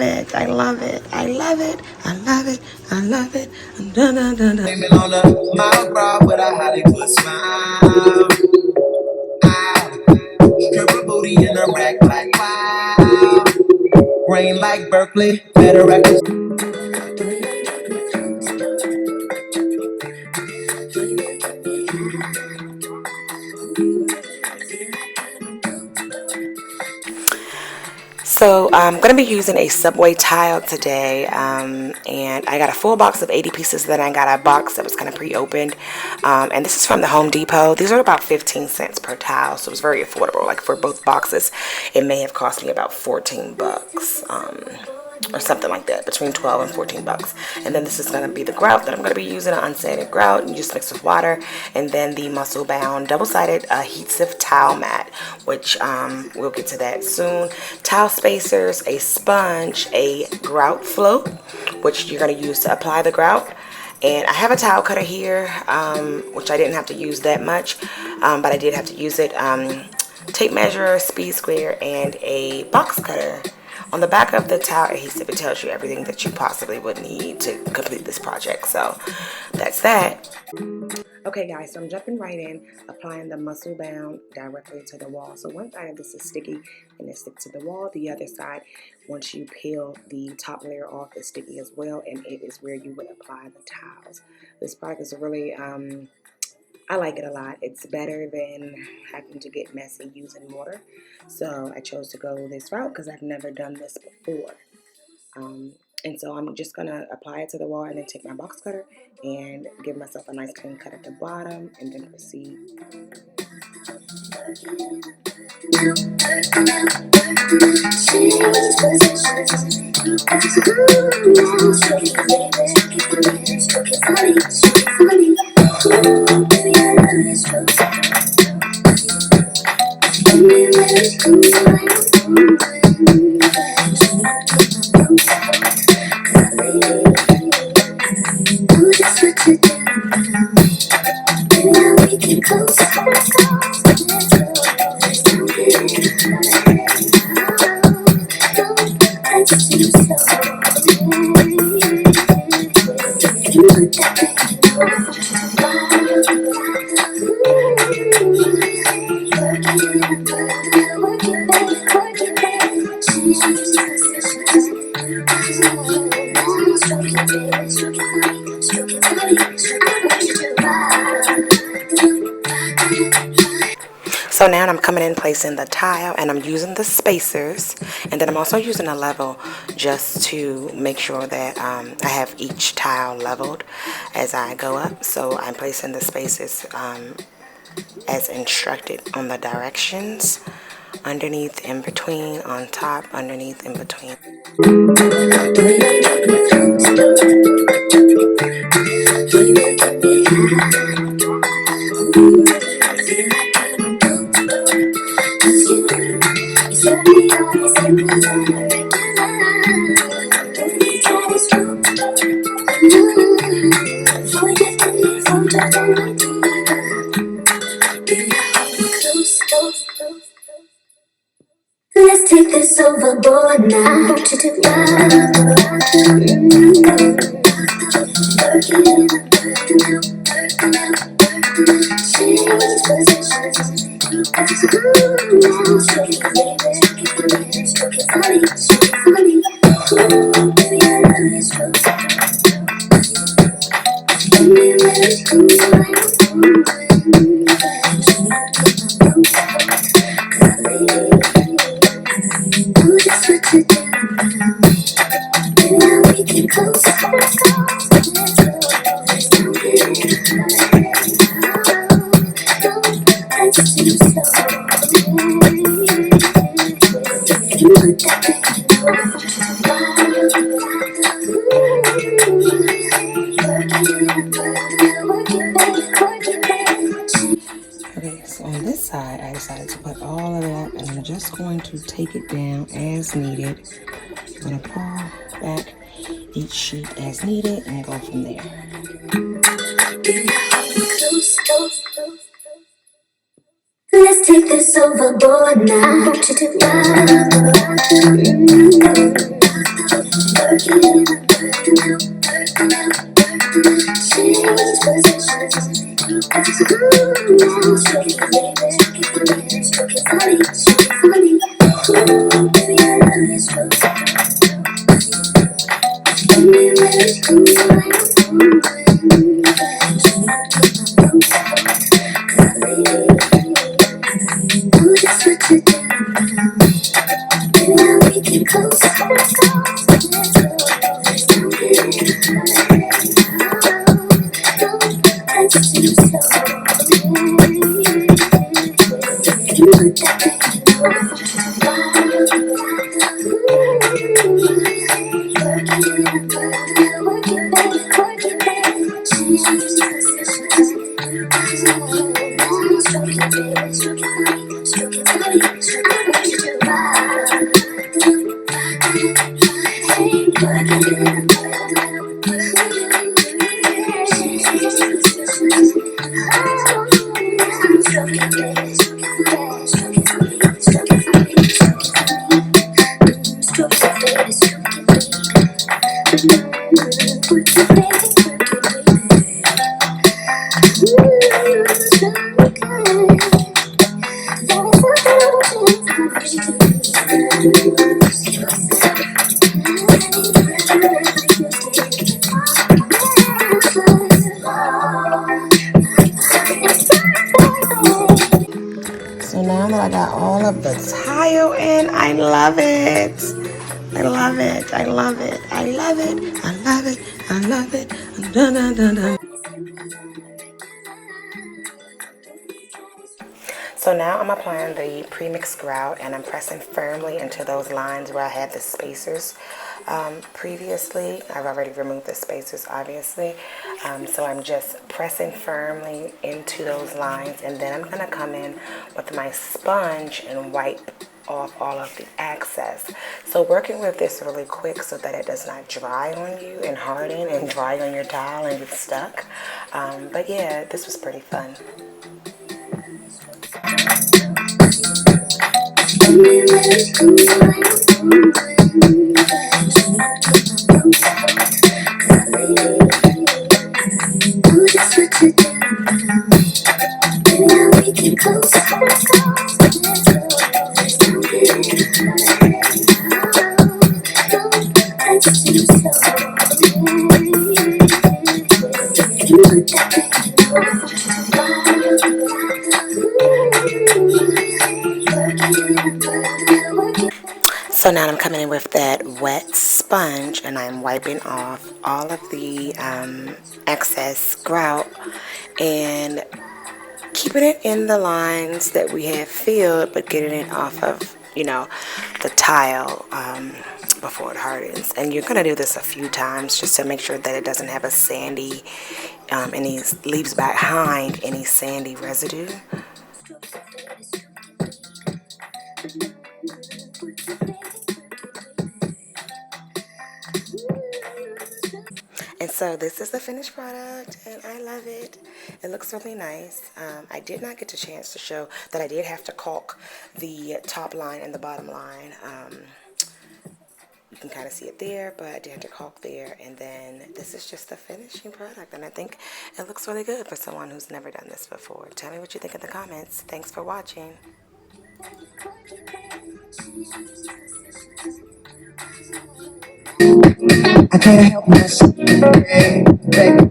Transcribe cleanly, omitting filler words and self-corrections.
it. I love it. I love it. I love it. I love it. Dun, dun, dun, dun. On a mile broad with a Hollywood smile. Strip a booty in a rack like wow. Rain like Berkeley, better records. So I'm going to be using a Subway tile today, and I got a full box of 80 pieces. Then I got a box that was kind of pre-opened, and this is from the Home Depot. These are about 15 cents per tile, so it was very affordable. Like for both boxes, it may have cost me about 14 bucks. Or something like that, between 12 and 14 bucks. And then this is going to be the grout that I'm going to be using, an unsanded grout, and just mixed with water. And then the muscle bound double-sided adhesive towel mat, which we'll get to that soon. Towel spacers, a sponge, a grout float, which you're going to use to apply the grout. And I have a towel cutter here, which I didn't have to use that much, but I did have to use it. Tape measure, speed square, and a box cutter. On the back of the towel adhesive, it tells you everything that you possibly would need to complete this project. So that's that. Okay guys, so I'm jumping right in, applying the muscle bound directly to the wall. So one side of this is sticky and it sticks to the wall. The other side, once you peel the top layer off, is sticky as well, and it is where you would apply the tiles. This product is really I like it a lot. It's better than having to get messy using mortar. So I chose to go this route because I've never done this before. And so I'm just going to apply it to the wall and then take my box cutter and give myself a nice clean cut at the bottom and then proceed. So now I'm coming in, placing the tile, and I'm using the spacers, and then I'm also using a level just to make sure that I have each tile leveled as I go up. So I'm placing the spacers as instructed on the directions, underneath, in between, on top, underneath, in between. Let's take this overboard now. Want you to Okay, so on this side, I decided to put all of that, and I'm just going to take it down as needed. I'm going to pull back each sheet as needed and go from there. Let's take this overboard now. Want you to So now that I got all of the tile in, I love it. I love it. I love it. I love it. I love it. I love it. Dun, dun, dun, dun. So now I'm applying the premixed grout and I'm pressing firmly into those lines where I had the spacers previously. I've already removed the spacers, obviously. So I'm just pressing firmly into those lines, and then I'm going to come in with my sponge and wipe off all of the excess. So working with this really quick so that it does not dry on you and harden and dry on your towel and get stuck. But yeah, this was pretty fun. So now I'm coming in with that wet sponge and I'm wiping off all of the excess grout and keeping it in the lines that we have filled, but getting it off of, you know, the tile before it hardens. And you're going to do this a few times just to make sure that it doesn't have a sandy, any leaves behind any sandy residue. And so this is the finished product, and I love it. It looks really nice. I did not get a chance to show that I did have to caulk the top line and the bottom line. You can kind of see it there, but I did have to caulk there. And then this is just the finishing product, and I think it looks really good for someone who's never done this before. Tell me what you think in the comments. Thanks for watching. I can't help myself, baby.